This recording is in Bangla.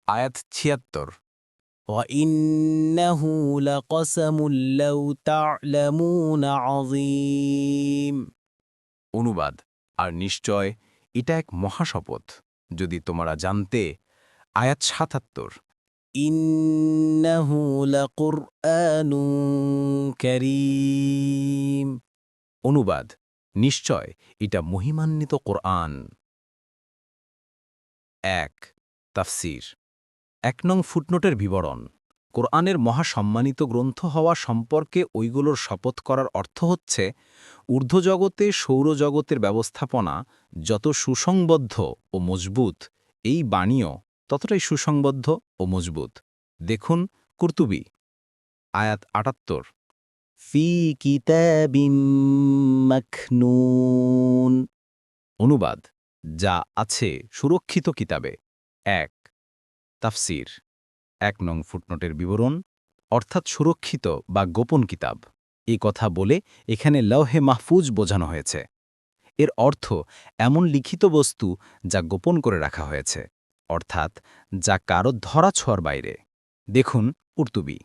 আয়াত ৭৬। وَإِنَّهُ لَقَسَمٌ لَّوْ تَعْلَمُونَ عَظِيمٌ। অনুবাদ, আর নিশ্চয় এটা এক মহাশপথ যদি তোমরা জানতে। আয়াত ৭৭। إِنَّهُ لَقُرْآنٌ كَرِيمٌ। অনুবাদ, নিশ্চয় এটা মহিমান্বিত কোরআন। ১ তাফসীর। ১ নং ফুটনোটের বিবরণ। কোরআনের মহাসম্মানিত গ্রন্থ হওয়া সম্পর্কে ওইগুলোর শপথ করার অর্থ হচ্ছে ঊর্ধ্বজগতে সৌরজগতের ব্যবস্থাপনা যত সুসংবদ্ধ ও মজবুত, এই বাণীও ততটাই সুসংবদ্ধ ও মজবুত। দেখুন কুরতুবী। আয়াত ৭৮। ফি কিতাবিম মাকনুন। অনুবাদ, যা আছে সুরক্ষিত কিতাবে। ১ তাফসীর। ১ নং ফুটনোটের বিবরণ, অর্থাৎ সুরক্ষিত বা গোপন কিতাব। এই কথা বলে এখানে লওহে মাহফুজ বোঝানো হয়েছে। এর অর্থ এমন লিখিত বস্তু যা গোপন করে রাখা হয়েছে, অর্থাৎ যা কারো ধরাছোঁয়ার বাইরে। দেখুন কুরতুবী।